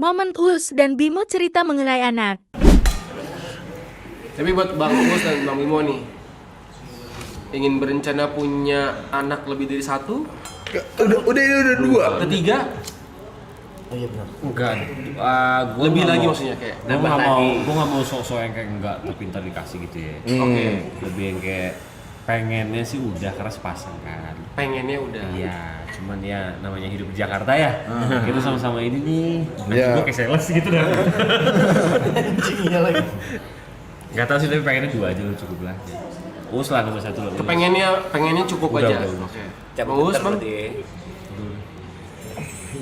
Momen Uus dan Bimo cerita mengenai anak. Tapi buat Bang Uus dan Bang Bimo nih, ingin berencana punya anak lebih dari satu? Udah dua. Ketiga? Oh iya benar. Enggak. Gua Lebih nggak lagi mau- maksudnya kayak? Gua nggak mau sok-sok yang kayak enggak tapi ntar dikasih gitu ya. Oke. Lebih yang kayak pengennya sih udah karena sepasang kan. Pengennya udah. Iya, cuman ya namanya hidup di Jakarta ya. Kita sama-sama ini nih. Iya. Gue kayak sales gitu dah. Anjingnya lagi. Enggak tahu sih tapi pengennya dua aja udah cukup lah. Us lah nomor satu lah. Pengennya cukup Udah, aja. udah. Oke. Cabut Bang Uus, bentar Bang? berarti.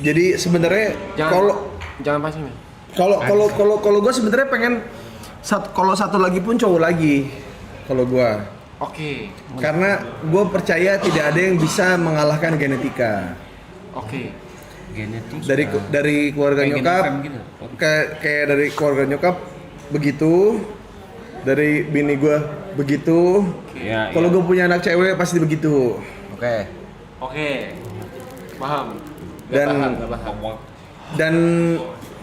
Jadi sebenarnya Jangan pancing ya. kalau gue sebenarnya pengen kalau satu lagi pun cowok lagi kalau gue, Oke. karena gue percaya tidak ada yang bisa mengalahkan genetika Oke. Genetik. dari keluarga Kayak nyokap Gen FM gitu. kayak dari keluarga nyokap begitu, dari bini gue begitu. Ya, Kalau gue punya anak cewek pasti begitu. Oke. Oke. Paham. Dan dan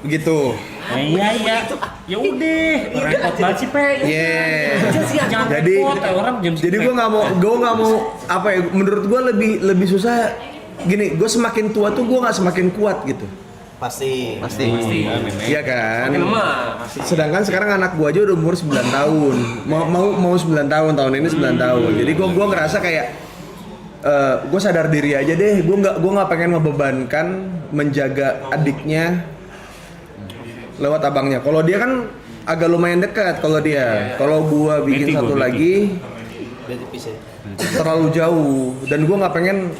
begitu. Iya. Ya udah, repot banget sih, Pe. Yeah. Jangan Jadi repot, orang jam jadi gue nggak mau apa ya, menurut gue lebih susah gini, gue semakin tua tuh gue nggak semakin kuat gitu, Pasti. iya kan. Makin lemah. Pasti. Sedangkan sekarang anak gue aja udah umur 9 tahun, mau 9 tahun ini 9 tahun. Jadi gue ngerasa kayak gue sadar diri aja deh, gue nggak pengen membebankan menjaga adiknya lewat abangnya. Kalau dia kan agak lumayan dekat, kalau dia, kalau gue bikin Beti satu gua, lagi Berarti bisa. terlalu jauh, dan gue nggak pengen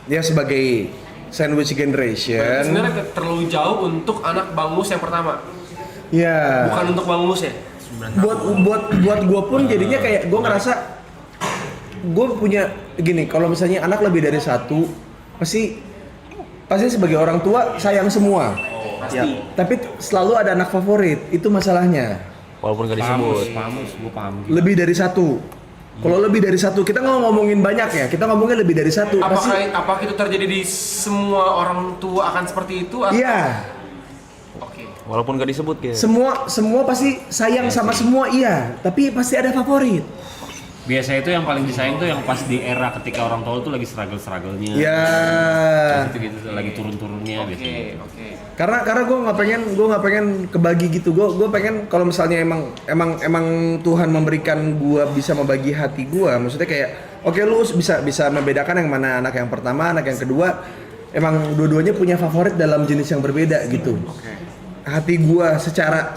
ya sebagai sandwich Berarti generation. sebenarnya terlalu jauh untuk anak Bang Uus yang pertama. Ya. Bukan untuk Bang Uus ya. Buat gue pun jadinya kayak gue ngerasa gue punya gini, kalau misalnya anak lebih dari satu pasti sebagai orang tua sayang semua. Pasti. Tapi selalu ada anak favorit, itu masalahnya. Walaupun gak disebut. Paham, gue paham. Lebih dari satu. Kalau lebih dari satu, kita nggak ngomongin banyak ya, kita ngomongin lebih dari satu. Apakah itu terjadi di semua orang tua akan seperti itu? Atau? Iya, Oke. Walaupun gak disebut ya. semua pasti sayang sama semua, iya. Tapi pasti ada favorit. Biasa itu yang paling disayang tuh yang pas di era ketika orang tua tuh lagi struggle-nya. Ya. Gitu lagi turun-turunnya Oke. biasanya. Oke. Karena gue nggak pengen kebagi gitu. Gue pengen kalau misalnya emang Tuhan memberikan gue bisa membagi hati gue. Maksudnya kayak oke, lu bisa membedakan yang mana anak yang pertama, anak yang kedua. Emang dua-duanya punya favorit dalam jenis yang berbeda gitu. Oke. Hati gue secara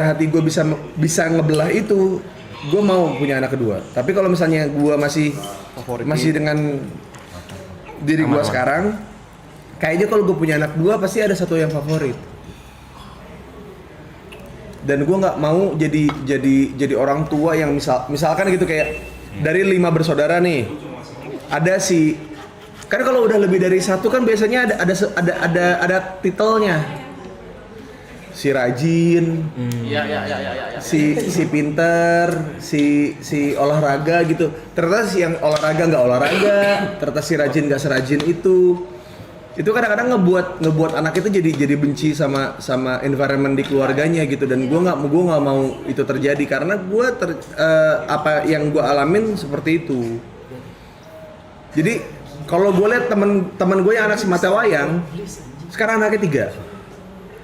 hati gue bisa ngebelah itu. Gue mau punya anak kedua. Tapi kalau misalnya gue masih dengan diri gue sekarang, kayaknya kalau gue punya anak dua pasti ada satu yang favorit. Dan gue nggak mau jadi orang tua yang misalkan gitu, kayak dari 5 bersaudara nih, ada si, kan kalau udah lebih dari satu kan biasanya ada titelnya. Si rajin, Ya. si pinter, si olahraga gitu. Ternyata si yang olahraga nggak olahraga, ternyata si rajin nggak serajin itu. Itu kadang-kadang ngebuat anak itu jadi benci sama environment di keluarganya gitu. Dan gue nggak mau itu terjadi, karena apa yang gue alamin seperti itu. Jadi kalau gue lihat teman gue yang anak semata wayang, sekarang anaknya 3.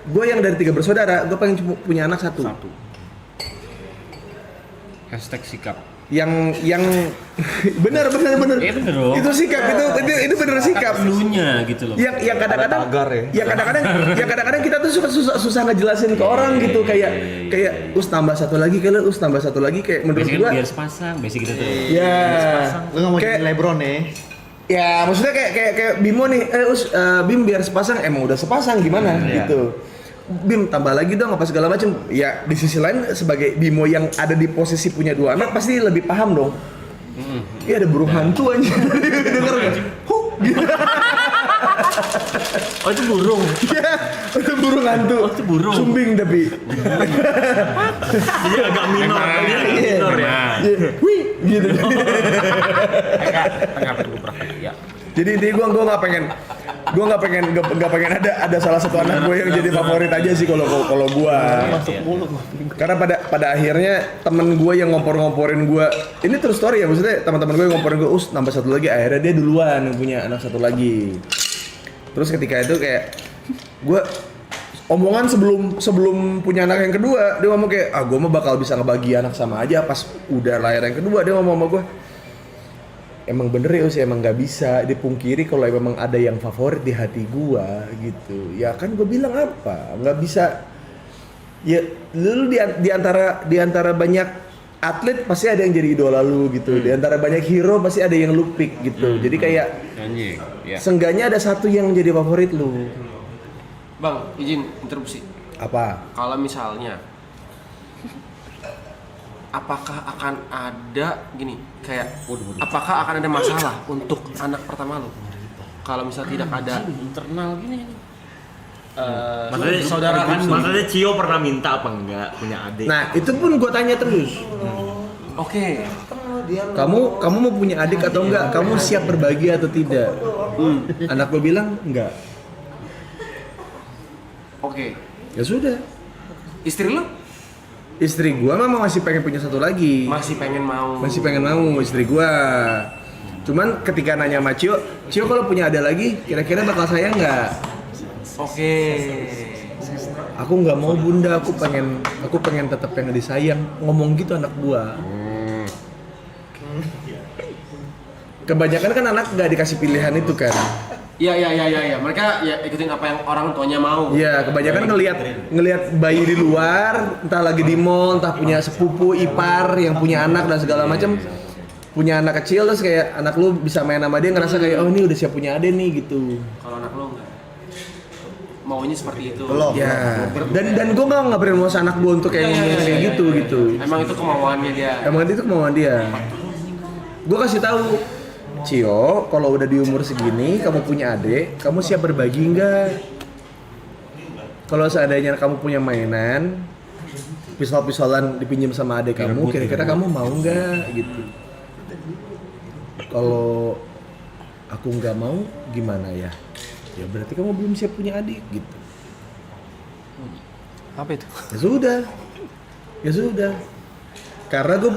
Gue yang dari 3 bersaudara, gue pengen punya anak satu. Hashtag sikap. Yang benar. Iya bener dong. Itu sikap, itu bener sikap. Dulunya gitu loh. Yang kadang-kadang, Ada tagar ya? yang kadang-kadang kita tuh susah ngejelasin ke orang gitu, kayak tambah satu lagi, kayak menurut Biasanya gua biar sepasang, basic gitu tuh. ya Lu gak mau kayak- jadi Lebron ya? ya maksudnya kayak Bimo nih, Bim biar sepasang, emang udah sepasang gimana gitu. Bim tambah lagi dong apa segala macam. Ya di sisi lain sebagai Bimo yang ada di posisi punya 2 anak pasti lebih paham dong. Iya, ada burung hantu aja. Dengar enggak? Huh, gitu. Oh itu burung. Iya, ada burung hantu. Oh, itu burung. Sumbing tapi. Jadi agak minor. Iya. Iya. Wih, gitu. Tengah gue praktek ya. Jadi intinya gue nggak gue nggak pengen ada salah satu anak gue yang jadi favorit aja sih kalau gue. Karena pada akhirnya temen gue yang ngompor-ngomporin gue, ini true story ya, maksudnya teman-teman gue yang ngomporin gue, nambah satu lagi, akhirnya dia duluan yang punya anak satu lagi. Terus ketika itu kayak gue omongan sebelum punya anak yang kedua, dia ngomong kayak, gue mah bakal bisa ngebagi anak sama aja. Pas udah lahir yang kedua, dia ngomong sama gue, emang bener ya sih, emang nggak bisa dipungkiri kalau memang ada yang favorit di hati gue gitu. Ya kan gue bilang apa, nggak bisa. Ya lu di antara banyak atlet pasti ada yang jadi idola lu gitu. Di antara banyak hero pasti ada yang lu pick gitu. Jadi kayak seenggaknya ada satu yang jadi favorit lu. Bang, izin interupsi. Apa? Kalau misalnya apakah akan ada gini, kayak apakah akan ada masalah untuk anak pertama lo? Kalau misalnya tidak ada internal gini. Maksudnya saudara kan, maksudnya Cio pernah minta apa enggak punya adik? Nah, itu pun gue tanya terus. Oke. Kamu mau punya adik atau enggak? Kamu siap berbagi atau tidak? Anak gue bilang enggak. Oke. Ya sudah. Istri lo? Istri gua mah masih pengen punya satu lagi. Masih pengen mau Istri gua. Cuman ketika nanya sama Cio kalau punya ada lagi, kira-kira bakal sayang nggak? Oke. Aku nggak mau bunda, aku pengen tetap pengen disayang. Ngomong gitu anak gua. Kebanyakan kan anak nggak dikasih pilihan itu kan. Iya. Mereka ya ikutin apa yang orang tuanya mau. Iya, kebanyakan ngelihat bayi di luar, entah lagi di mall, entah punya sepupu, ipar yang punya anak dan segala macam. Punya anak kecil terus kayak anak lu bisa main sama dia ngerasa kayak oh ini udah siap punya ade nih gitu. Kalau anak lo enggak. Maunya seperti itu. Ya. Dan gue nggak beremosi anak gue untuk kayak ngomong kayak gitu. Emang itu kemauannya dia. Gue kasih tahu, Cio, kalau udah di umur segini, kamu punya adik, kamu siap berbagi nggak? Kalau seandainya kamu punya mainan, pistol-pistolan dipinjam sama adik kamu, kira-kira kamu mau nggak? Gitu. Kalau aku nggak mau, gimana ya? Ya berarti kamu belum siap punya adik, gitu. Apa itu? Ya sudah. Karena gue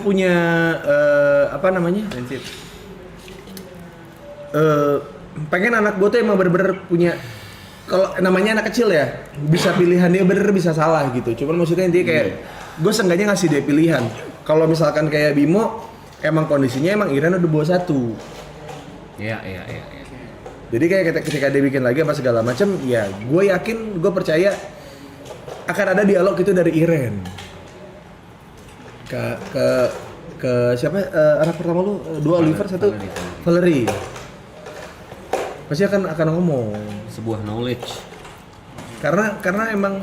punya apa namanya? Prinsip. Pengen anak gue tuh emang bener-bener punya, kalau namanya anak kecil ya, bisa pilihan dia bener bisa salah gitu. Cuman maksudnya dia kayak gue seenggaknya ngasih dia pilihan. Kalau misalkan kayak Bimo, emang kondisinya emang Iren udah bawa satu. Iya. Jadi kayak ketika dia bikin lagi apa segala macam, ya gue yakin, gue percaya akan ada dialog itu dari Iren. Ke siapa anak pertama lu? Dua Oliver, satu Valerie. Pasti akan ngomong Sebuah knowledge. karena emang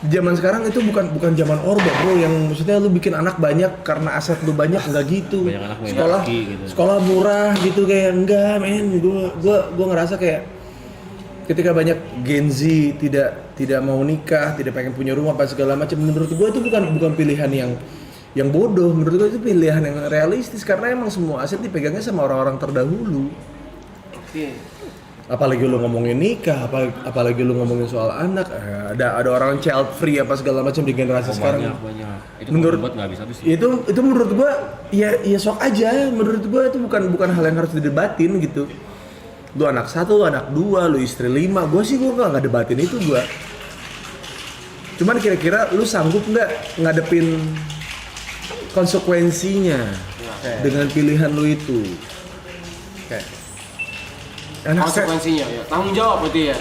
zaman sekarang itu bukan zaman orba bro, yang maksudnya lu bikin anak banyak karena aset lu banyak, enggak gitu. Banyak anak banyak gitu. Sekolah murah gitu, kayak enggak men. Gua ngerasa kayak ketika banyak Gen Z tidak mau nikah, tidak pengen punya rumah apa segala macam, menurut gua itu bukan pilihan yang bodoh. Menurut gue itu pilihan yang realistis karena emang semua aset dipegangnya sama orang-orang terdahulu. Oke. Apalagi lu ngomongin nikah, apalagi lu ngomongin soal anak, ada orang child free apa segala macam di generasi sekarang. Banyak. Itu Menurut nggak bisa habis. itu menurut gua ya sok aja. Menurut gua itu bukan hal yang harus didebatin gitu. Lu anak satu, anak dua, lu istri 5, gua nggak debatin itu gua. Cuman kira-kira lu sanggup nggak ngadepin konsekuensinya dengan pilihan lu itu? Konsekuensinya ya, tanggung jawab berarti ya.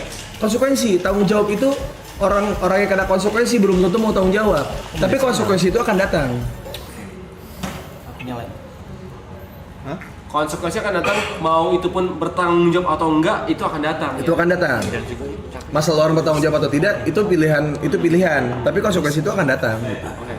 Tanggung jawab itu orang yang kena konsekuensi belum tentu mau tanggung jawab. Tapi konsekuensi itu akan datang. Konsekuensi akan datang, mau itu pun bertanggung jawab atau enggak, itu akan datang. Itu akan datang. Masalah orang bertanggung jawab atau tidak itu pilihan. Tapi konsekuensi itu akan datang. Oke.